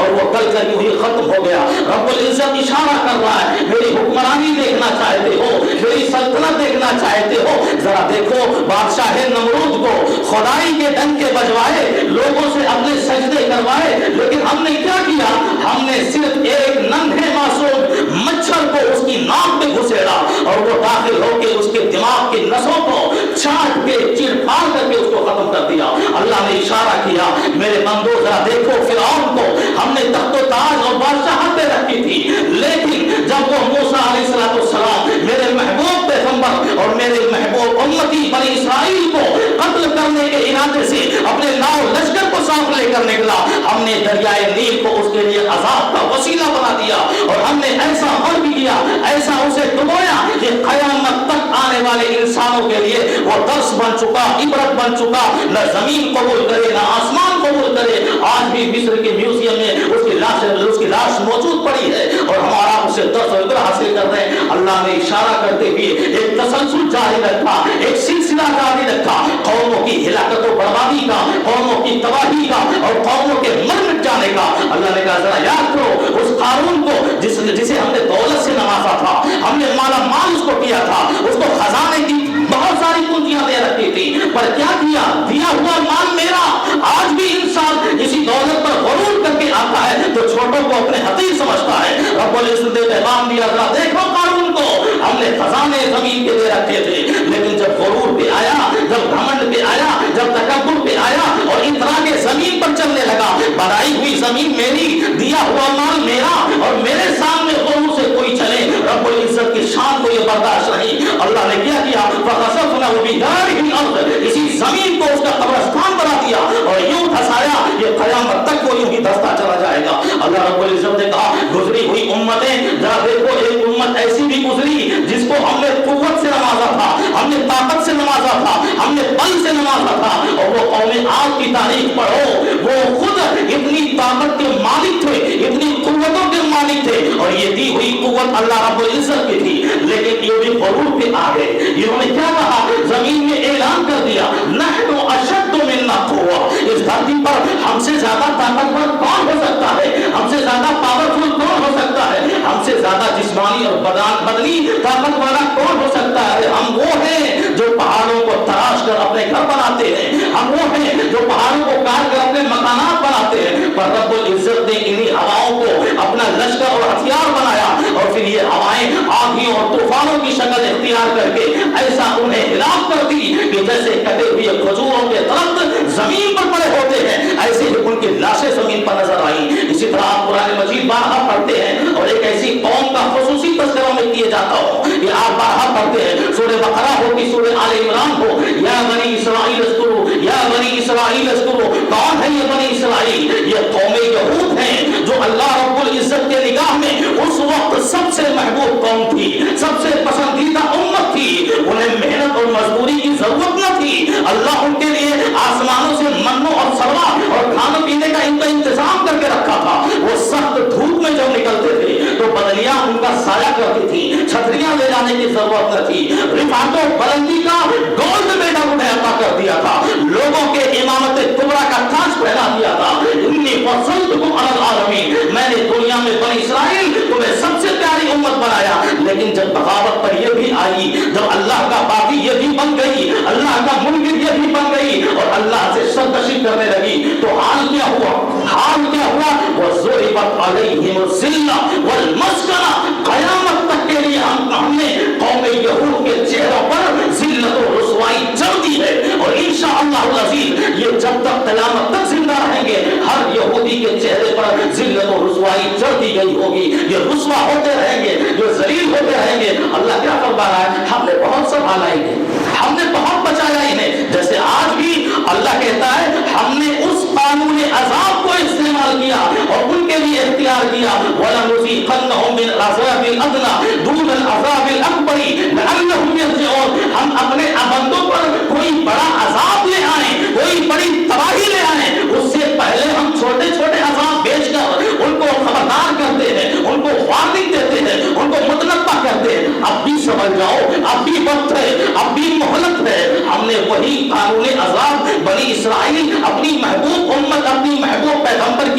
اور وہ کل کری ہوئی ختم ہو گیا. رب العزت اشارہ کر رہا ہے, میری حکمرانی دیکھنا چاہتے ہو, میری سلطنت دیکھنا چاہتے ہو, ذرا دیکھو بادشاہ نمرود کو خدائی کے ڈنکے بجوائے, لوگوں سے اپنے سجدے کروائے, لیکن ہم نے کیا کیا؟ ہم نے صرف ایک ننھے معصوم مچھر کو اس کی ناک میں گھسیڑا اور وہ داخل ہو کے اس کے دماغ کی نسوں کو چاٹ کے چیر پھاڑ کر کے اس کو ختم کر دیا. اللہ نے اشارہ کیا, میرے بندو ذرا دیکھو فرعون کو ہم نے تخت و تاج اور بادشاہت دے رکھی تھی, لیکن جب وہ موسیٰ علیہ السلام میرے محبوب پیغمبر اور میرے محبوب امتی بنی اسرائیل کو قتل کرنے کے ارادے سے اپنے لاؤ لشکر کو ساتھ لے کر نکلا, ہم نے دریائے نیل کو اس کے لیے عذاب کا وسیلہ بنا دیا اور ہم نے ایسا عمل بھی کیا, ایسا اسے ڈبویا کہ قیامت تک آنے والے انسانوں کے لیے وہ درس بن چکا, عبرت بن چکا. نہ زمین قبول کرے نہ آسمان قبول کرے. آج بھی مصر کے میوزیم میں اس کی لاش موجود پڑی ہے اور ہمارا اسے درس و عبرت حاصل کر رہے ہیں. اللہ نے اشارہ کرتے ہوئے ایک تسلسل جاری رکھا, ایک سلسلہ جاری رکھا, قوموں کی ہلاکت و بربادی کا, قوموں کی تباہی کا اور قوموں کے مر مٹ جانے کا. اللہ نے کہا ذرا یاد کرو اس قارون کو جسے ہم نے دولت سے نوازا تھا, ہم نے مالا مال اس کو کیا تھا, اس کو خزانے کی بہت ساری کنجیاں دے رکھی تھی, پر کیا کیا؟ دیا ہوا مال میرا. آج بھی انسان اسی دولت پر غرور کر کے آتا ہے تو چھوٹوں کو اپنے حقیر سمجھتا ہے. رب العزت نے پیغام دیا, ذرا دیکھو قارون کو ہم نے خزانے زمین کے دے رکھے تھے, لیکن جب غرور پہ آیا, جب گھمنڈ پہ آیا, جب تکبر پہ آیا اور اتنا کے زمین پر چلنے لگا, بڑائی ہوئی زمین میری, دیا ہوا مال میرا اور میرے سامنے غرور سے کوئی چلے, رب العزت کی شان کو یہ برداشت نہیں. اللہ نے کیا کیا؟ فَخَسَفْنَا بِدَارِهِ الْأَرْضِ, اسی زمین کو اس کا قبرستان بنا دیا اور یوں دھسایا یہ قیامت تک وہ یوں ہی دھستا چلا جائے گا. اللہ رب العزت نے کہا گزری ہوئی امتیں, ذرا دیکھو ایک امت ایسی بھی گزری جس کو ہم نے قوت سے نوازا تھا, ہم نے طاقت سے نوازا تھا, ہم نے بل سے نوازا تھا, اور وہ قوم عاد کی تاریخ پڑھو, وہ خود اتنی طاقت کے مالک تھے, اتنی قوتوں کے مالک تھے, اور یہ دی ہوئی قوت اللہ رب العزت کی تھی, لیکن یہ بھی غرور پہ آ گئے. انہوں نے کیا کہا؟ زمین میں اعلان کر دیا نحن اشد منا قوة, اس دھرتی پر ہم سے زیادہ طاقتور کون ہو سکتا ہے, ہم سے زیادہ پاورفل کون ہو سکتا ہے, ہم سے زیادہ جسمانی اور بدنی طاقت والا کون ہو سکتا ہے. ہم وہ ہیں جو پہاڑوں کو تراش کر اپنے گھر بناتے ہیں, ہم وہ ہیں جو پہاڑوں کو کاٹ کر اپنے مکانات بناتے ہیں. پر رب العزت نے انہی ہواؤں کو اپنا لشکر اور ہتھیار بنایا اور پھر یہ ہوائیں آندھیوں اور طوفانوں کی شکل اختیار کر کے ایسا انہیں ہلاک کر دی کہ جیسے کٹے ہوئے کھجوروں کے درخت زمین پر پڑے ہوتے ہیں, ایسے ہی ان کی لاشیں زمین پر نظر آئیں. اسی طرح آپ قرآن مجید بارہا پڑھتے ہیں اور ایک ایسی قوم کا خصوصی تذکرہ میں کیے جاتا ہو, یہ آپ بارہا پڑھتے ہیں, سورہ بقرہ ہو کہ سورہ آل عمران ہو, یا بنی اسرائیل اذکروا, یا بنی اسرائیل اذکروا. کون ہے یہ بنی اسرائیل؟ یہ قوم یہود ہیں جو اللہ رب العزت کے نگاہ میں اس وقت سب سے محبوب قوم تھی, سب سے پسندیدہ امت تھی. انہیں محنت اور مزدوری کی ضرورت نہ تھی, اللہ ان کے لیے آسمانوں سے منو اور سلوا اور کھانے پینے کا ان کا انتظام کر کے رکھا تھا. وہ سخت دھوپ میں جب نکلتے تھے تو بدلیاں ان کا سایہ کرتی تھی, چھتریاں لے جانے کی ضرورت نہ تھی. رفعت و بلندی کا گولڈ میڈل انہیں عطا کر دیا تھا, لوگوں کے امامت کبریٰ کا تاج پہنا دیا تھا. انی فضلتکم علی العالمین, میں نے دنیا میں بنی اسرائیل تمہیں سب سے پیاری امت بنایا. لیکن جب بغاوت پر یہ بھی آئی, جب اللہ کا باقی یہ بھی بن گئی, اللہ کا منکر یہ بھی بن گئی اور اللہ سے سرکشی کرنے لگی, تو حال کیا ہوا؟ حال کیا ہوا؟ وَضُرِبَتْ عَلَيْهِمُ الذِّلَّةُ وَالْمَسْكَنَةُ, قیامت تک کے لیے ہم نے قوم یہود کے چہروں پر ذلت و رسوائی چڑھ دی ہے. اور انشاءاللہ العزیز یہ جب تک قیامت تک زندہ رہیں گے ہر یہودی کے چہرے پر ذلت و رسوائی چڑھ دی گئی ہوگی, یہ رسوا ہوتے رہیں گے, یہ ذلیل ہوتے رہیں گے. اللہ کیا فرما رہا ہے؟ ہم نے بہت سنبھالا انہیں, ہم نے بہت بچایا انہیں. جیسے آج بھی اللہ کہتا ہے ہم نے اس قانون عذاب کو استعمال کیا اور ان کے لیے اختیار کیا, وَلَنُذِيقَنَّهُم مِّنَ الْعَذَابِ الْأَدْنَىٰ دُونَ الْعَذَابِ الْأَكْبَرِ لَعَلَّهُمْ يَرْجِعُونَ. ہم اپنے بندوں پر کوئی بڑا عذاب لے آئیں, کوئی بڑی تباہی لے آئیں, اس سے پہلے ہم چھوٹے چھوٹے عذاب بیچ کر ان کو خبردار کرتے ہیں, ان کو وارننگ دیتے ہیں, ان کو متنبہ کرتے ہیں. اب بھی سمجھ جاؤ, اب بھی وقت ہے, اب بھی مہلت ہے. ہم نے وہی قانون عذاب بنی اسرائیل اپنی محبوب امت, اپنی محبوب پیغمبر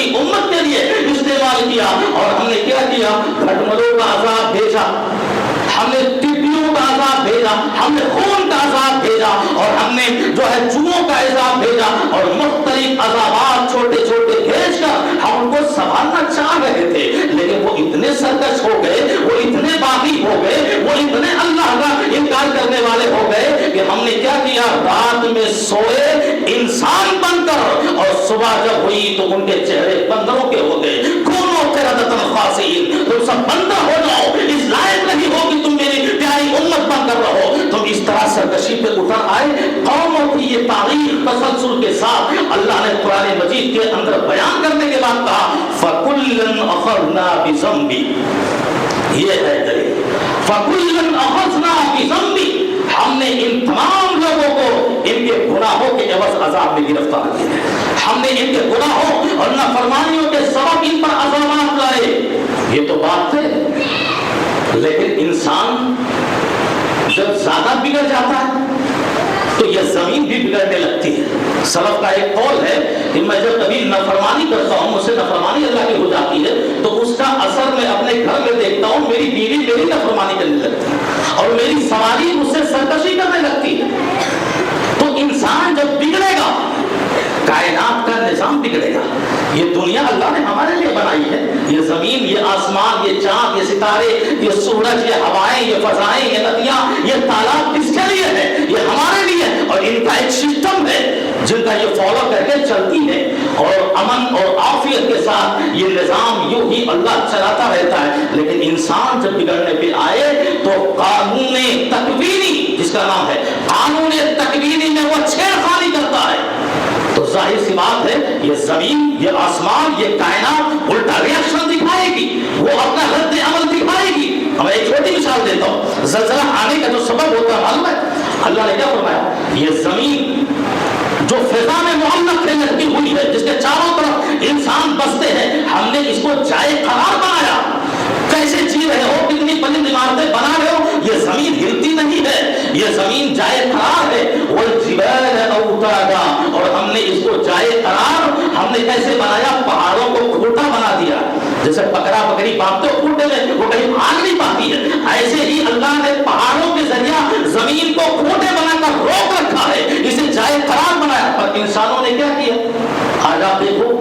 کیا اور ہم نے کیا کیا؟ گھٹملوں کا عذاب بھیجا، ہم نے ٹڈیوں کا عذاب بھیجا، ہم نے خون کا عذاب بھیجا، اور ہم نے جو ہے چوہوں کا عذاب بھیجا، اور مختلف عذابات چھوٹے چھوٹے بھیج کر ہم ان کو سنبھالنا چاہ رہے تھے، لیکن وہ اتنے سرکش ہو گئے، وہ اتنے باغی ہو گئے، وہ اتنے اللہ کا انکار کرنے والے ہو گئے کہ ہم نے کیا کیا؟ رات میں سوئے انسان بن کر، اور صبح جب ہوئی تو ان کے چہرے بندروں کے ہو گئے۔ کونوا قردۃ خاسئین، تم سب بندر ہو جاؤ، اس لائق نہیں ہو کہ تم میری پیاری امت بن کر رہو۔ تم اس طرح سرکشی پہ اتر آئے۔ قوموں کی یہ تاریخ تسلسل کے ساتھ اللہ نے قرآن مجید کے اندر بیان کرنے کے بعد کہا فَكُلًّا أَخَذْنَا بِذَنبِهِ، یہ ہے دلیل۔ فَكُلًّا أَخَذْنَا بِذَنبِهِ، ہم نے ان تمام لوگوں کو ان کے گناہوں کے عوض عذاب میں گرفتار کیا ہے۔ ہم نے ان کے گناہوں اور نافرمانیوں کے سبب ان پر عذابات لائے۔ یہ تو بات ہے، لیکن انسان جب زیادہ بگڑ جاتا ہے تو یہ زمین بھی بگڑنے لگتی ہے۔ سلف کا ایک قول ہے کہ میں جب کبھی نافرمانی کرتا ہوں، مجھ سے نافرمانی اللہ کی ہو جاتی ہے، تو اس کا اثر میں اپنے گھر میں دیکھتا ہوں، میری بیوی میری نافرمانی کرنے لگتی ہے اور میری سواری مجھ سے سرکشی کرنے لگتی ہے۔ تو انسان جب بگڑے گا، کائنات کا نظام بگڑے گا۔ یہ دنیا اللہ نے ہمارے لیے بنائی ہے، یہ زمین، یہ آسمان، یہ چاند، یہ ستارے، یہ سورج، یہ ہوائیں، یہ فضائیں، یہ ندیاں، یہ تالاب کس کے لیے ہے؟ یہ ہمارے لیے، اور ان کا ایک سسٹم ہے جن کا یہ فالو کر کے چلتی ہے، اور امن اور عافیت کے ساتھ یہ نظام یوں ہی اللہ چلاتا رہتا ہے۔ لیکن انسان جب بگڑنے پہ آئے تو قانون تکوینی، جس کا نام ہے قانون تکوینی میں وہ چھیڑخانی کرتا ہے، تو ظاہر سی بات ہے یہ زمین، یہ آسمان، یہ کائنات الٹا ریاکشن دکھائے گی، وہ اپنا رد عمل دکھائے گی۔ میں ایک چھوٹی مثال دیتا ہوں، زلزلہ آنے کا جو سبب ہوتا ہے معلوم ہے؟ اللہ نے کیا فرمایا؟ یہ زمین جو فضا میں معلق ہے، لٹکی ہوئی ہے، جس کے چاروں طرف انسان بستے ہیں، ہم نے اس کو جائے قرار بنایا۔ کیسے جی رہے ہو، کتنی بلند عمارتیں بنا رہے ہو، یہ زمین ہلتی نہیں ہے، یہ زمین جائے قرار ہے۔ والجبال اوتادا، اور ہم نے اس کو جائے قرار ہم نے کیسے بنایا؟ پہاڑوں کو کھوٹا بنا دیا، جیسے بکرا بکری باندھتے ہو کھوٹے میں، وہ کہیں بھاگ نہیں پاتی ہے، ایسے ہی اللہ نے پہاڑوں کے ذریعہ زمین کو کھوٹے بنا کر روک رکھا ہے، اسے جائے قرار بنایا۔ پر انسانوں نے کیا کیا؟ آج آپ دیکھو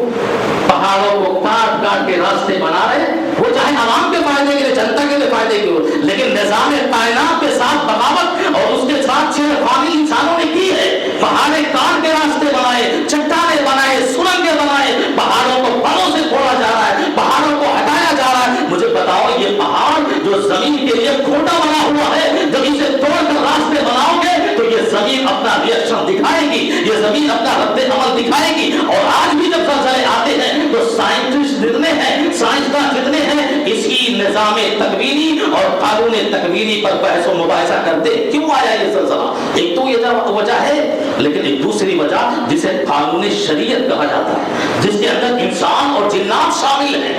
پہاڑوں کو کاٹ کاٹ کے راستے بنا رہے، وہ چاہے عوام کے فائدے کے لیے، جنتا کے لیے فائدے کے لیے، لیکن نظام کائنات کے ساتھ بغاوت اور اس کے ساتھ چھیڑخانی انسانوں نے کی ہے۔ پہاڑیں کاٹ کے راستے بنائے، چٹانیں بنائے، سرنگیں بنائے، پہاڑوں کو پروں سے پھوڑا جا رہا ہے، پہاڑوں کو ہٹایا جا رہا ہے۔ مجھے بتاؤ یہ پہاڑ جو زمین کے لیے کھوٹا بنا ہوا ہے، جب اسے توڑ کر راستے بناؤ گے تو یہ زمین اپنا ریئیکشن دکھائے گی، یہ زمین اپنا رد عمل دکھائے گی۔ اور آج بھی جب زلزلے آتے ہیں تو سائنٹسٹ جتنے ہیں، سائنسداں جتنے ہیں، اسی نظام تکوینی اور قانون تکوینی پر بحث و مباحثہ کرتے ہیں۔ کیوں آیا یہ زلزلہ؟ ایک تو یہ وجہ ہے، لیکن ایک دوسری وجہ جسے قانون شریعت کہا جاتا ہے، جس کے اندر انسان اور جنات شامل ہیں۔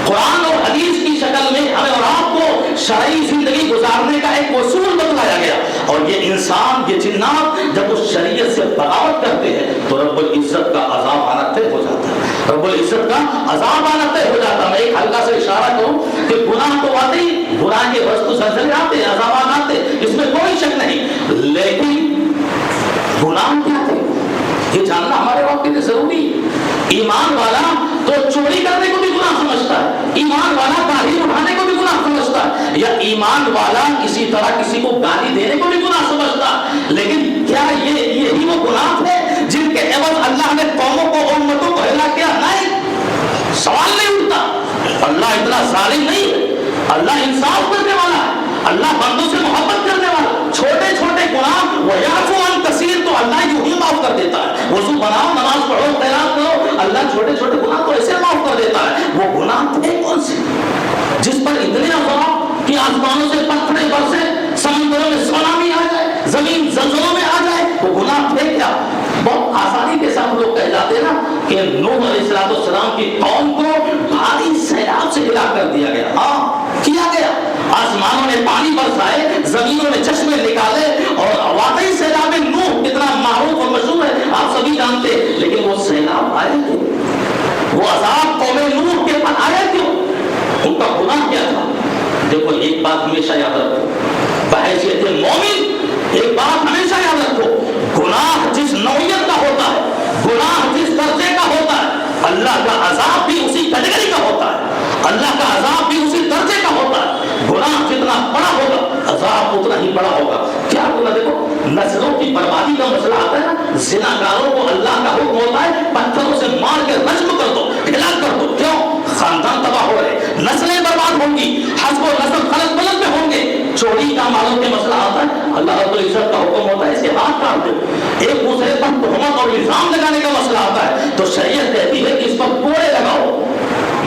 قرآن اور حدیث کی شکل میں ہمیں اور آپ کو شرعی زندگی گزارنے کا ایک اصول بتلایا گیا، اور یہ انسان، یہ جنات جب اس شریعت سے بغاوت کرتے ہیں تو رب العزت کا عذاب آنا طے ہو جاتا ہے، رب العزت کا عذاب آنا طے ہو جاتا ہے۔ میں ایک ہلکا سے اشارہ کروں کہ گناہ تو آتے ہی، گناہ کے وقت زلزلے آتے ہیں، عذابات آتے ہیں، اس میں کوئی شک نہیں، لیکن گناہ کیا تھے یہ جاننا ہمارے وقت کے لیے ضروری ہے۔ ایمان والا تو چوری کرنے کو بھی گناہ سمجھتا ہے، ایمان والا داڑھی اٹھانے کو بھی گناہ سمجھتا ہے، یا ایمان والا کسی طرح کسی کو گالی دینے کو بھی گناہ سمجھتا ہے، لیکن کیا یہی وہ گناہ تھے جن کے عوض اللہ نے قوموں کو، امتوں کو ہلاک کیا؟ نہیں، سوال نہیں اٹھتا۔ اللہ اتنا ظالم نہیں ہے، اللہ انصاف کرنے والا ہے، اللہ بندوں سے محبت کرنے والا۔ چھوٹے چھوٹے گناہ وَيَعْفُو عَنْ كَثِيرٍ تو اللہ یوں ہی معاف کر دیتا ہے۔ وضو بناؤ، نماز پڑھو، خیرات کرو، اللہ چھوٹے چھوٹے گناہ تو ایسے معاف کر دیتا ہے۔ وہ گناہ تھے کون سے جس پر اتنے عذاب کہ آسمانوں سے پتھریں برسے، سمندروں میں سونامی آ جائے، زمین زلزلوں میں آ جائے؟ وہ گناہ تھے کیا؟ بہت آسانی کے ساتھ لوگ کہہ جاتے ہیں نا کہ نوح علیہ السلام کی قوم کو بھاری سیلاب سے ہلاک کر دیا گیا۔ ہاں کیا گیا، آسمانوں نے پانی برسائے، زمینوں نے چشمے نکالے، اور واقعی سیلاب نوح کتنا معروف اور مشہور ہے، آپ سبھی جانتے ہیں، لیکن وہ سیلاب آئے تھے، وہ عذاب قوم نوح کے پر آیا کیوں؟ دیکھو ایک بات ہمیشہ یاد رکھو، بحیثیت مومن ایک بات ہمیشہ یاد رکھو، گناہ جس نوعیت کا ہوتا ہے، گناہ جس درجے کا ہوتا ہے، اللہ کا عذاب بھی اسی کیٹیگری کا ہوتا ہے، اللہ کا عذاب بھی اسی درجے کا ہوتا ہے۔ گناہ جتنا بڑا ہوگا عذاب اتنا ہی بڑا ہوگا۔ کیا ہوگا؟ دیکھو نسلوں کی بربادی کا مسئلہ آتا ہے، زناکاروں کو اللہ کا حکم ہوتا ہے پتھروں سے مار کے رجم کر دو، ہلاک کر دو۔ کیوں؟ خاندان تباہ ہو رہے، نسلیں برباد ہوں گی، حسب و نسب خلق بلد میں ہوں گے۔ چوری کا مالوں کے مسئلہ آتا ہے، اللہ رب العزت کا حکم ہوتا ہے اس کے ہاتھ کاٹ دو۔ ایک دوسرے پر تہمت اور الزام لگانے کا مسئلہ آتا ہے تو شریعت کہتی ہے کہ اس پر کوڑے لگاؤ۔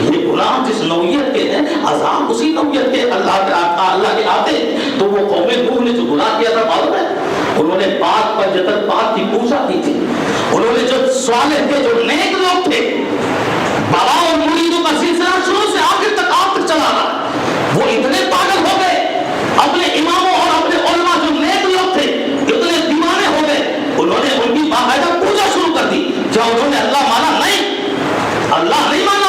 یہ گناہ جس نوعیت کے ہیں، عذاب اسی نوعیت کے اللہ کے آتے ہیں۔ تو وہ قوم نوح نے جو گناہ کیا تھا معلوم ہے، انہوں نے پاک پر جتن پاک کی پوجا کی تھی، انہوں نے جو صالح تھے، جو نیک لوگ تھے، بابا اور مریدوں کا سلسلہ شروع سے آخر تک آپ تک چلا رہا، وہ اتنے پاگل ہو گئے، اپنے اماموں اور اپنے علماء جو نیک لوگ تھے اتنے دیوانے ہو گئے، انہوں نے ان کی باقاعدہ پوجا شروع کر دی۔ کیا انہوں نے اللہ مانا؟ نہیں، اللہ نہیں مانا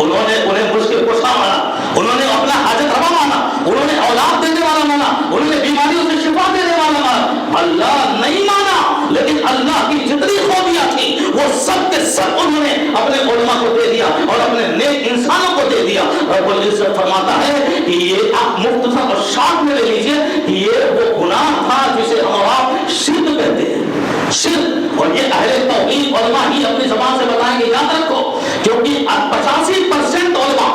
انہوں نے انہیں مشکل کشا مانا، انہوں نے اپنا حاجت روا مانا، انہوں نے اولاد دینے والا مانا، انہوں نے بیماریوں سے شفا دینے والا مانا۔ اللہ نہیں مانا، لیکن اللہ کی جتنی خوبیاں تھیں وہ سب کے سب انہوں نے اپنے علماء کو دے دیا اور اپنے نیک انسانوں کو دے دیا۔ رب العزت فرماتا ہے کہ یہ آپ مختصر اور شارٹ میں لے لیجئے، یہ وہ گناہ تھا جسے ہم اور آپ شرک کہتے ہیں، شرک۔ اور یہ اہل توحید علماء ہی اپنی زبان سے بتائیں گے، یاد رکھو، کیونکہ 85% علماء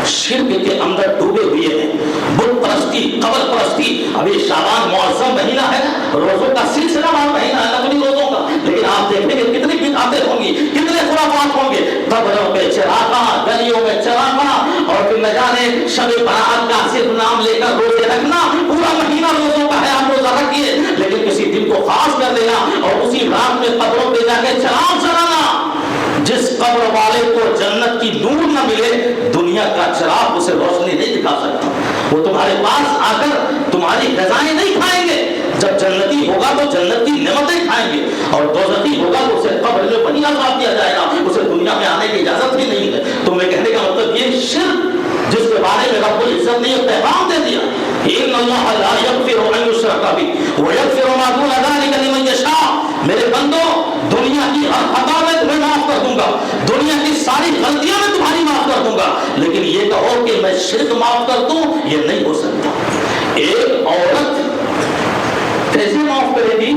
شرک کے اندر ڈوبے ہوئے ہیں۔ بت پرستی، قبر پرستی۔ ابھی شعبان معظم مہینہ ہے، روزوں کا سلسلہ وار مہینہ ہے، نقلی روزوں کا، لیکن آپ دیکھیں گے کتنی بدعتیں ہوں گی، کتنے خرافات ہوں گے، قبروں پہ چراغاں، گلیوں میں چراغاں، اور پھر نہ جانے شب برات کا صرف نام لے کر روزے رکھنا۔ پورا مہینہ روزوں کا ہے، آپ روزہ رکھیے، لیکن کسی دن کو خاص کر لینا اور اسی رات میں قبروں پہ جا کے چراغ جلانا۔ جس قبر والے کو جنت کی نور نہ ملے، دنیا کا چراغ اسے روشنی نہیں دکھا سکتا۔ وہ تمہارے پاس آ کر تمہاری غذائیں نہیں کھائیں گے، جب جنتی ہوگا تو جنت کی نعمتیں کھائیں گے، اور دوزخی ہوگا تو اسے قبر میں وہیں عذاب دیا جائے گا، اسے دنیا میں آنے کی اجازت ہی نہیں ہے۔ تو میں کہنے کا مطلب یہ شرک جس کے بارے میں رب العزت نے یہ پیغام دے دیا، ان اللہ لا یغفر ان یشرک بہ ویغفر ما دون ذلک لمن یشاء۔ میرے بندو، دنیا کی ہر خطا میں تمہیں معاف کر دوں گا، دنیا کی ساری غلطیاں میں تمہاری معاف کر دوں گا، لیکن یہ کہو کہ میں شرک معاف کر دوں، یہ نہیں ہو سکتا۔ ایک عورت کیسے معاف کرے گی؟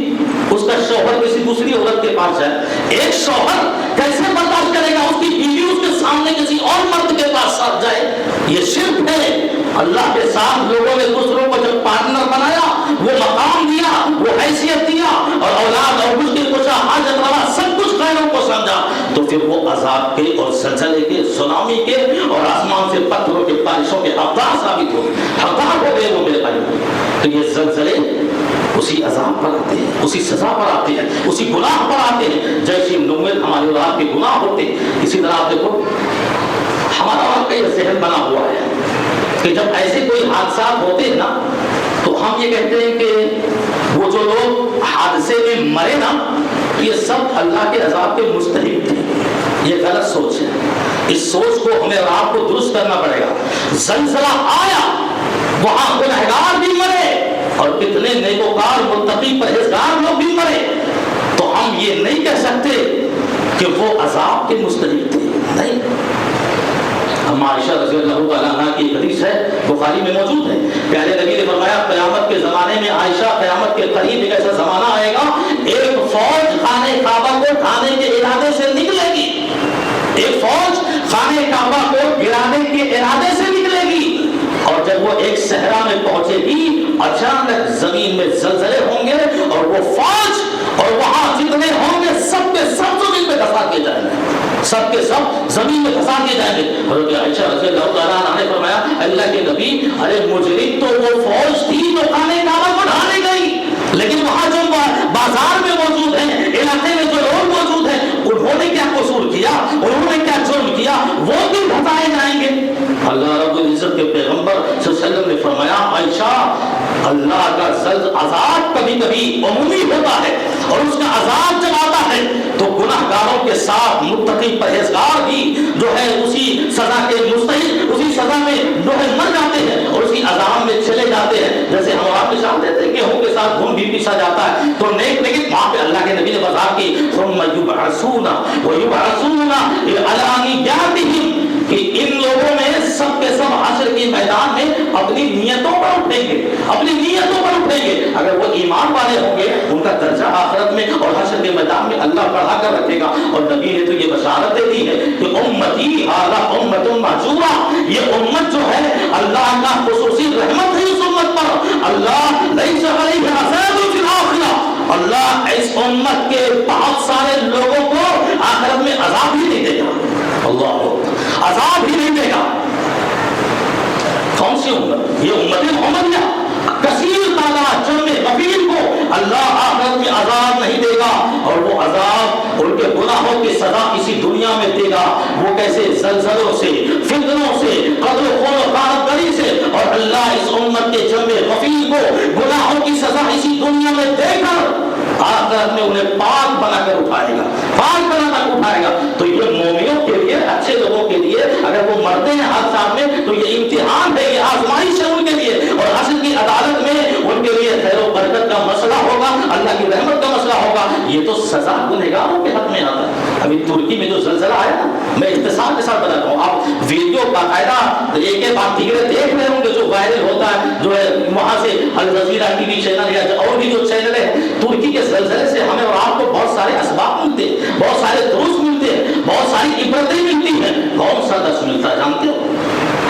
اس کا شوہر کسی دوسری عورت کے پاس جائے۔ ایک شوہر کیسے برداشت کرے گا اس کی بیوی اس کے سامنے کسی اور مرد کے پاس ساتھ جائے؟ یہ شرک ہے۔ اللہ کے ساتھ لوگوں نے دوسروں کو جب پارٹنر بنایا، وہ مقام دیا، وہ حیثیت دیا، اور اولاد اور مشکل کشا، حاجت روا، سب کچھ غیروں کو سمجھا، تو پھر وہ عذاب کے اور زلزلے کے، سونامی کے اور آسمان سے پتھروں کے بارشوں کے حقدار ثابت ہو گئے وہ میرے بھائی۔ تو یہ زلزلے اسی عذاب پر آتے ہیں، اسی سزا پر آتے ہیں، اسی گناہ پر آتے ہیں، جیسی نومت ہمارے اولاد کے گناہ ہوتے ہیں۔ اسی طرح آپ دیکھو ہمارا اور کا یہ ذہن بنا ہوا ہے کہ جب ایسے کوئی حادثات ہوتے ہیں نا، تو ہم یہ کہتے ہیں کہ وہ جو لوگ حادثے میں مرے نا، یہ سب اللہ کے عذاب کے مستحق تھے۔ یہ غلط سوچ ہے، اس سوچ کو ہمیں اور آپ کو درست کرنا پڑے گا۔ زلزلہ آیا، وہاں گنہگار بھی مرے اور کتنے نیکوکار متقی پرہیزگار لوگ بھی مرے، تو ہم یہ نہیں کہہ سکتے کہ وہ عذاب کے مستحق تھے، نہیں۔ ہم عائشہ رضی اللہ تعالیٰ عنہ کی حدیث ہے، بخاری میں موجود ہے، پیارے نبی نے فرمایا قیامت کے زمانے میں عائشہ، قیامت کے قریب ایک ایسا زمانہ آئے گا، ایک فوج خانہ کعبہ کو ڈھانے کے ارادے سے نکلے گی، ایک فوج خانہ کعبہ کو گرانے کے ارادے سے نکلے گی، اور جب وہ ایک صحرا میں پہنچے گی، اچانک زمین میں زلزلے ہوں گے، اور وہ فوج اور وہاں جتنے ہوں گے سب کے سب زمین میں دھسا کے جائیں گے، سب کے سب زمین میں دھسا کے جائیں گے۔ حضرت عائشہ رضی اللہ تعالیٰ عنہ نے فرمایا اللہ کے نبی، ارے مجرم تو وہ فوج تھی جو خانہ کعبہ کو ڈھانے گئی، لیکن وہاں جو بازار میں موجود ہیں، علاقے میں جو لوگ موجود ہیں، انہوں نے کیا قصور کیا، انہوں نے کیا جرم کیا، وہ کیوں ڈھسائے جائیں گے؟ اللہ رب العزت کے پیغمبر صلی اللہ علیہ وسلم نے فرمایا عائشہ، اللہ کا عذاب کبھی کبھی عمومی ہوتا ہے، اور اس کا عذاب جب آتا ہے تو گناہ گاروں کے ساتھ متقی پرہیزگار بھی جو ہے اسی سزا کے مستحق، اسی سزا میں جو ہے مر جاتے ہیں، اور جاتے ہیں، جیسے ہم آپ مثال دیتے ہیں گیہوں کے ساتھ گھن بھی پیسا جاتا ہے تو نیک لیکن وہاں پہ اللہ کے نبی نے بتا کہ ثم یبعثون ویبعثون علی نیاتہم کہ ان لوگوں میں سب کے سب حشر کے میدان میں اپنی نیتوں پر اٹھیں گے، اپنی نیتوں پر اٹھیں گے. اگر وہ ایمان والے ہوں گے ان کا درجہ آخرت میں اور حشر کے میدان میں اللہ بڑھا کر رکھے گا. اور نبی نے تو یہ بشارت دے دی ہے کہ امتی ھذا امۃ محجورہ، یہ امت جو ہے اللہ کا خصوصی رحمت ہے اس امت پر. اللہ لیس علیہ عذاب فی الآخرہ، اللہ اس امت کے بہت سارے لوگوں کو آخرت میں عذاب ہی نہیں دے گا. اللہ عذاب ہی نہیں دے گا. کون سی امت؟ یہ امت محمدیہ کثیر تعداد جمع غفیر کو اللہ آخرت میں عذاب نہیں دے گا. اور وہ عذاب ان کے گناہوں کی سزا اسی دنیا میں دے گا. وہ کیسے؟ زلزلوں سے، فتنوں سے، قتل و خون و غارت سے. اور اللہ اس امت کے جمع غفیر کو گناہوں کی سزا اسی دنیا میں دے کر آخرت میں انہیں پاک بنا کر اٹھائے گا، پاک بنا کر اٹھائے گا. تو یہ مومنوں کے لیے، اچھے لوگوں کے لیے اگر وہ مرتے ہیں حادثات میں تو یہ امتحان ہے، یہ آزمائش ہے ان کے لیے. اور حشر کی عدالت میں ان کے لیے خیر و برکت کا مسئلہ ہوگا، اللہ کی رحمت کا مسئلہ ہوگا. یہ تو سزا گنہگاروں کے حق میں آتا ہے. ابھی ترکی میں جو زلزلہ آیا نا، میں اختصار کے ساتھ بتاتا ہوں. آپ ویڈیو باقاعدہ ایک ایک بات دیگر دیکھ رہے ہوں گے جو وائرل ہوتا ہے، جو ہے وہاں سے الجزیرہ ٹی وی چینل یا اور بھی جو چینل ہے. ترکی کے زلزلے سے ہمیں اور آپ کو بہت سارے اسباب ملتے ہیں، بہت سارے دروس ملتے ہیں، بہت ساری عبرتیں ملتی ہیں. کون سا درس ملتا ہے جانتے ہو؟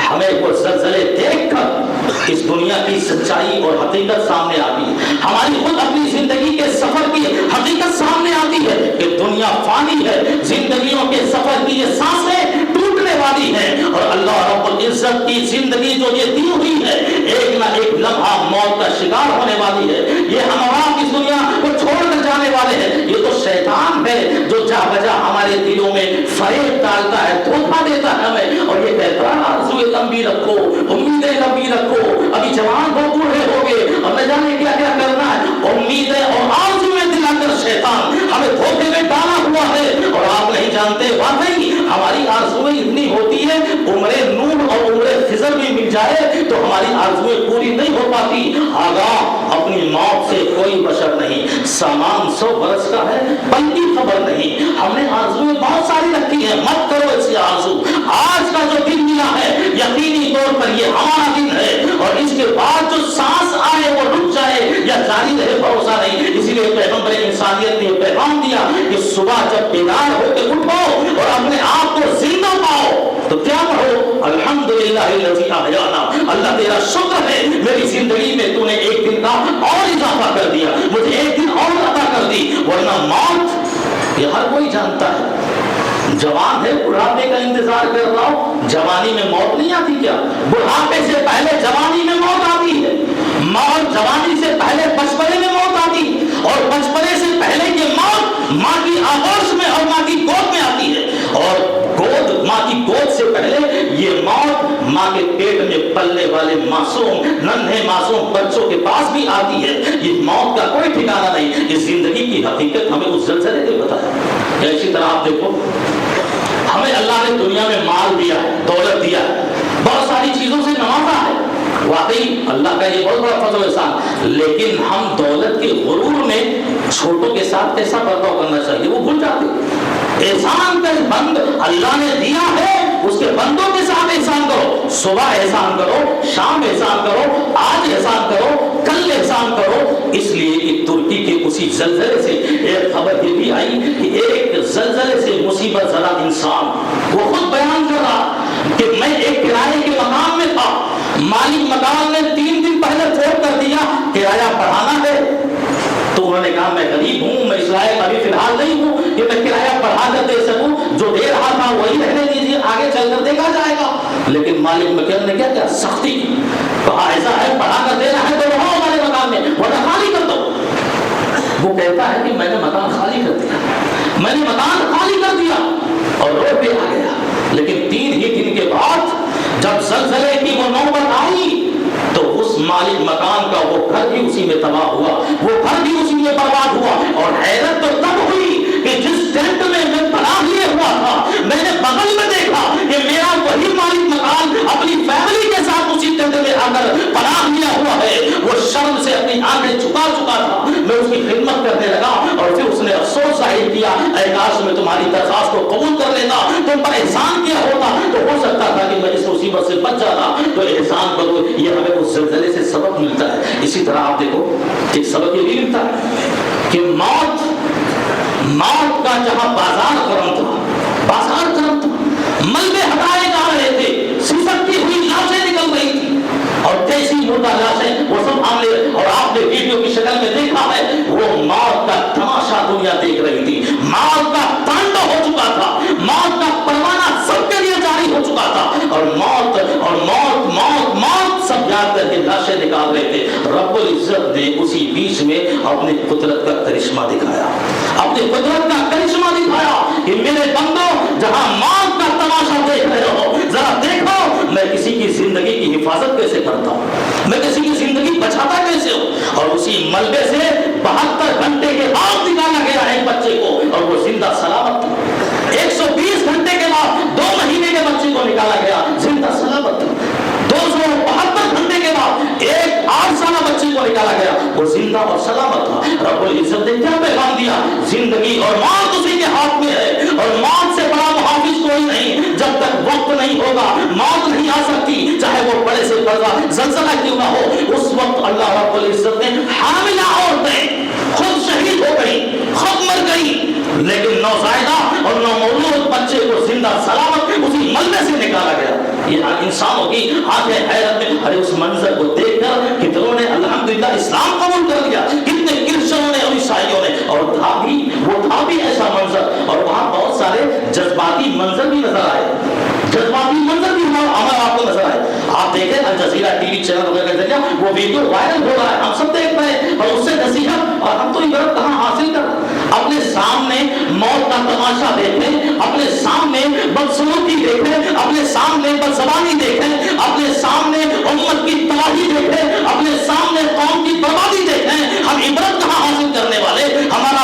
ہمیں وہ زلزلے دیکھ کر اس دنیا کی سچائی اور حقیقت سامنے آتی ہے. ہماری خود اپنی زندگی کے سفر کی حقیقت سامنے آتی ہے کہ دنیا فانی ہے، زندگیوں کے سفر کی یہ سانسیں ٹوٹنے والی ہیں. اور اللہ رب العزت کی زندگی جو یہ دی ہوئی ہے ایک نہ ایک لمحہ موت کا شکار ہونے والی ہے. یہ ہم آپ اس دنیا کو چھوڑ کر جانے والے ہیں. یہ تو شیطان ہے جو جا بجا ہمارے دلوں میں فریب ڈالتا ہے، دھوکہ دیتا ہے ہمیں. اور یہ کہتا ہے آرزوئے لمبی رکھو، امیدیں لمبی رکھو، ابھی جوان ہو بوڑھے ہوگے اور نہ جانے کیا کیا کرنا ہے. امیدیں اور آرزوئیں دلا کر شیطان ہمیں دھوکے میں ڈالا ہوا ہے. اور آپ نہیں جانتے واقعی ہماری آرزوئیں اتنی ہوتی ہے، عمر نوح اور عمر خضر بھی مل جائے تو ہماری آرزوئیں پوری نہیں ہو پاتی. آگاہ اپنی موت سے کوئی بشر نہیں. سامان 100 برس کا ہے، پل کی خبر نہیں. ہم نے آرزوئیں بہت ساری رکھی ہیں، مت کرو ایسی آرزو. آج کا جو دن ملا ہے یقینی طور پر یہ ہمارا دن ہے. اور اس کے بعد جو سانس آئے وہ رک جائے یا جاری رہے بھروسہ نہیں. اسی لیے پیغمبر انسانیت نے پیغام دیا کہ صبح جب بیدار ہو کے اٹھو اور اپنے آپ کو زندہ پاؤ تو کیا کہو؟ الحمدللہ الذی احیانا، اللہ تیرا شکر ہے میری زندگی میں تو نے ایک دن کا اور اضافہ کر دیا، مجھے ایک دن اور عطا کر دی. ورنہ موت یہ ہر کوئی جانتا ہے. جوان ہے، بڑھاپے کا انتظار کر رہا ہو، جوانی میں موت نہیں آتی کیا؟ بڑھاپے سے پہلے جوانی میں موت آتی ہے. موت جوانی سے پہلے بچپنے میں موت آتی ہے. اور بچپنے سے پہلے یہ موت ماں کی آغوش میں اور ماں کی گود میں آتی ہے. اور ماں کی گود سے پہلے یہ موت ماں کے پیٹ میں پلنے والے معصوم ننھے معصوم بچوں کے پاس بھی آتی ہے. یہ موت کا کوئی ٹھکانہ نہیں. اس زندگی کی حقیقت ہمیں اس زلزلے نے بتایا. اسی طرح آپ دیکھو ہمیں اللہ نے دنیا میں مال دیا ہے، دولت دیا ہے، بہت ساری چیزوں سے نوازا ہے. واقعی اللہ کا یہ بہت بڑا فضل و احسان. لیکن ہم دولت کے غرور میں چھوٹوں کے ساتھ کیسا برتاؤ کرنا چاہیے وہ بھول جاتے. احسان کا بند اللہ نے دیا ہے، اس کے بندوں کے ساتھ احسان کرو. صبح احسان کرو، شام احسان کرو، آج احسان کرو، کل احسان کرو. اس لیے کہ ترکی کے اسی زلزلے سے ایک خبر یہ بھی آئی کہ ایک زلزلے سے مصیبت زدہ انسان وہ خود بیان کر رہا کہ میں ایک کرائے کے مکان میں تھا، مالک مکان نے 3 دن پہلے فون کر دیا کرایہ بڑھانا ہے. تو انہوں نے کہا میں غریب ہوں، میں اس لائق ابھی فی الحال نہیں ہوں کہ میں کرایہ بڑھا کر دے سکوں. جو دے رہا تھا وہی رہنے دیجیے، آگے چل کر دیکھا جائے گا. لیکن مالک مکان نے کیا کیا؟ سختی کی. کہا ایسا ہے بڑھا کر دینا ہے تو رہو ہمارے مکان میں ورنہ خالی کر دو. وہ کہتا ہے کہ میں نے مکان خالی کر دیا، میں نے مکان خالی کر دیا اور روڈ پہ آ گیا. لیکن 3 ہی دن کے بعد جب زلزلے کی وہ نوبت آئی تو اس مالک مکان کا وہ گھر بھی اسی میں تباہ ہوا، وہ گھر بھی اسی میں برباد ہوا. اور حیرت تو تب ہوئی کہ جس ٹینٹ میں میں پناہ لیے ہوا تھا میں نے بغل میں دیکھا کہ میرا وہی مالک مکان اپنی فیملی کے ساتھ اسی ٹینٹ میں آ کر پناہ لیا ہوا ہے. میں اس کی خدمت کرنے لگا اور پھر اس نے افسوس ظاہر کیا، اے کاش میں تمہاری درخواست کو قبول کر لیتا، تم پر احسان کیا ہوتا تو ہو سکتا تھا کہ میں اس مصیبت سے بچ جاتا۔ تو احسان پر یہ ہمیں اس زلزلے سے سبق ملتا ہے۔ اسی طرح آپ دیکھو ایک سبق یہ بھی ملتا ہے کہ موت کا جہاں بازار گرم تھا، ملبے ہٹائے جا رہے تھے، سسکتی ہوئی لاشیں نکل رہی تھی اور کیسی مردہ لاشیں، وہ سب ہم نے اور آپ نے ویڈیو کی شکل میں دیکھا ہے، وہ موت کا تماشا دنیا دیکھ رہی تھی۔ موت کا تانڈو ہو چکا تھا، موت کا پروانہ سب کے لیے جاری ہو چکا تھا اور موت سب یاد کر کے لاشیں نکال رہے تھے۔ رب العزت نے اسی بیچ میں اپنی قدرت کا کرشمہ دکھایا، کہ میرے بندو جہاں موت کا تماشا دیکھ رہے ہو، ذرا دیکھو میں کسی کی زندگی کی حفاظت کیسے کرتا ہوں، میں کسی کی زندگی بچاتا کیسے ہوں۔ اور اسی ملبے سے 72 گھنٹے کے بعد نکالا گیا ہے ایک بچے کو اور وہ زندہ سلامت تھا۔ 120 گھنٹے کے بعد 2 مہینے کے بچے کو نکالا گیا، زندہ سلامت تھا۔ 272 گھنٹے کے بعد ایک 8 سالہ بچے کو نکالا گیا، وہ زندہ اور سلامت تھا۔ رب العزت نے کیا پیغام دیا؟ زندگی اور موت اسی کے ہاتھ میں ہے اور موت سے بڑا محافظ کوئی نہیں۔ جب تک وقت نہیں ہوگا موت نہیں آ سکتی، چاہے وہ بڑے سے بڑا زلزلہ کیوں نہ ہو۔ اس وقت اللہ رب العزت نے حاملہ عورتیں خود شہید ہو گئی، خود مر گئی، لیکن نوزائیدہ اور نومولود بچے کو زندہ سلامت اسی ملبے سے نکالا گیا۔ یہ انسانوں کی آنکھیں حیرت میں، ارے اس منظر کو دیکھ کر کتنوں نے الحمدللہ اسلام قبول کر لیا، کتنے کرسچنوں نے اور عیسائیوں نے، اور تھا بھی ایسا منظر، اور وہاں بہت سارے جذباتی منظر بھی نظر آئے، ہمارا آپ کو نظر آئے۔ آپ دیکھیں الجزیرہ ٹی وی چینل وغیرہ کے ذریعے وہ ویڈیو وائرل ہو رہا ہے، ہم سب دیکھ رہے ہیں اور اس سے نصیحت، اور ہم تو عبرت کہاں حاصل کر رہے ہیں؟ اپنے سامنے موت کا تماشا دیکھیں، اپنے سامنے بدسلوکی دیکھیں، اپنے سامنے بدزبانی دیکھیں، اپنے سامنے امت کی تباہی دیکھیں، اپنے سامنے قوم کی بربادی دیکھیں، ہم عبرت کہاں حاصل کرنے والے؟ ہمارا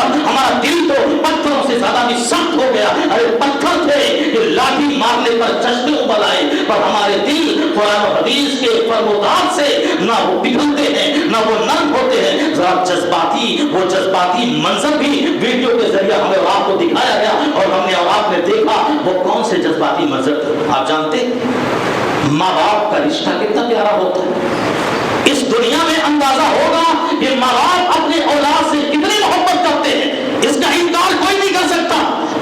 دل تو پتھروں سے زیادہ بھی سخت ہو گیا۔ ارے پتھر تھے کہ لاٹھی مارنے پر چشمے ابل آئے، پر ہمارے دل قرآن و حدیث کے فرمودات سے نہ وہ پگھلتے ہیں نہ وہ نرم ہوتے ہیں۔ ذرا جذباتی منظر بھی ویڈیو کے ذریعے ہمیں اور آپ کو دکھایا گیا اور ہم نے اور آپ نے دیکھا، وہ کون سے جذباتی منظر تھے؟ آپ جانتے ہیں ماں باپ کا رشتہ کتنا پیارا ہوتا ہے۔ اس دنیا میں اندازہ ہوگا کہ ماں باپ اپنے اولاد سے کتنی محبت کرتے ہیں، اس کا انکار کوئی نہیں کر سکتا۔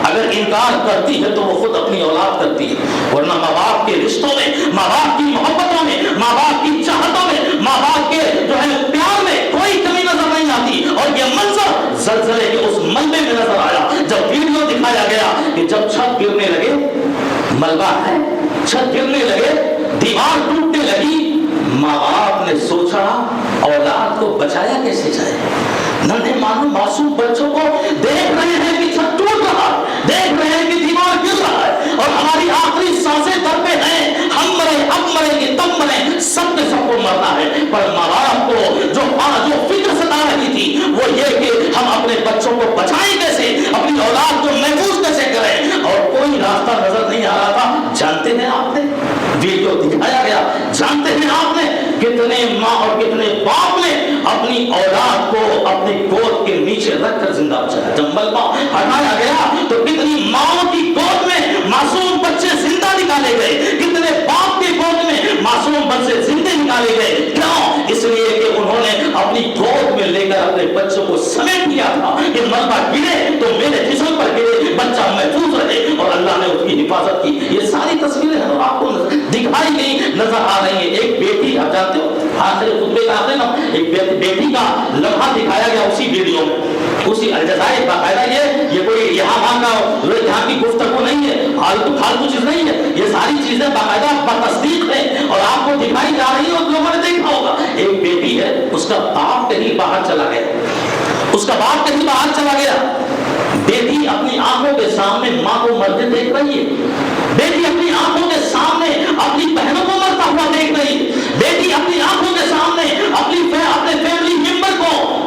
اگر انکار کرتی ہے تو وہ خود اپنی اولاد کرتی ہے، ورنہ ماں باپ کے رشتوں میں، ماں باپ کی محبتوں میں، ماں باپ کی چاہتوں میں، ماں باپ کے جو ہے پیار میں کوئی کمی نظر نہیں آتی۔ اور یہ منظر زلزلے کے اس ملبے میں نظر آیا جب ویڈیو دکھایا گیا کہ جب چھت گرنے لگے، ملبہ ہے، چھت گرنے لگے، دیوار ٹوٹنے لگی، ماں باپ نے سوچا اولاد کو بچایا کیسے جائے۔ ننھے معصوم بچوں کو دیکھ رہے ہیں کہ چھت ٹوٹ رہا ہے، دیکھ رہے ہیں کہ دیوار گر رہا ہے اور ہماری آخری سانسیں در پہ ہیں، ہم مرے اب مریں گے تب مریں، سب نے سب کو مرنا ہے۔ پر ماں باپ کو جو فکر ستا رہی تھی وہ یہ کہ ہم اپنے بچوں کو بچائیں کیسے، اپنی اولاد کو محفوظ کیسے کریں، اور کوئی راستہ نظر نہیں آ رہا تھا۔ جانتے ہیں آپ نے ویڈیو دکھایا گیا، جانتے ہیں آپ نے کتنے ماں اور کتنے باپ نے اپنی اولاد کو اپنی گود کے نیچے رکھ کر زندہ بچایا۔ جب ملبہ ہٹایا گیا تو کتنی ماں کی گود میں معصوم بچے زندہ نکالے گئے، کتنے باپ کی گود میں معصوم بچے زندے نکالے گئے۔ کیوں؟ اس لیے کہ انہوں نے اپنی گود میں لے کر اپنے بچوں کو سمیٹ لیا تھا کہ ملبہ گرے تو میرے جسم پر گرے، بچہ محفوظ رہے، اور اللہ نے اس کی حفاظت کی۔ یہ ساری تصویریں ہیں اور آپ کو دکھائی گئی نظر آ رہی ہیں۔ ایک بیٹی، آپ جانتے ہو آخر خطبے کا آخر نا ایک بیٹی کا لمحہ دکھایا گیا اسی ویڈیو میں، اسی الجزائر باقاعدہ یہ کوئی یہاں کی گفتگو نہیں ہے، فالتو چیز نہیں ہے، یہ ساری چیزیں باقاعدہ بتصدیق ہے اور آپ کو دکھائی جا رہی ہے اور لوگوں نے دیکھا ہوگا۔ ایک بیٹی ہے، اس کا باپ کہیں باہر چلا گیا، بیٹی اپنی آنکھوں کے سامنے ماں کو مرتے دیکھ رہی ہے، بیٹی اپنی آنکھوں کے سامنے اپنی بہنوں کو مرتا ہوا دیکھ رہی ہے، بیٹی اپنی آنکھوں کے سامنے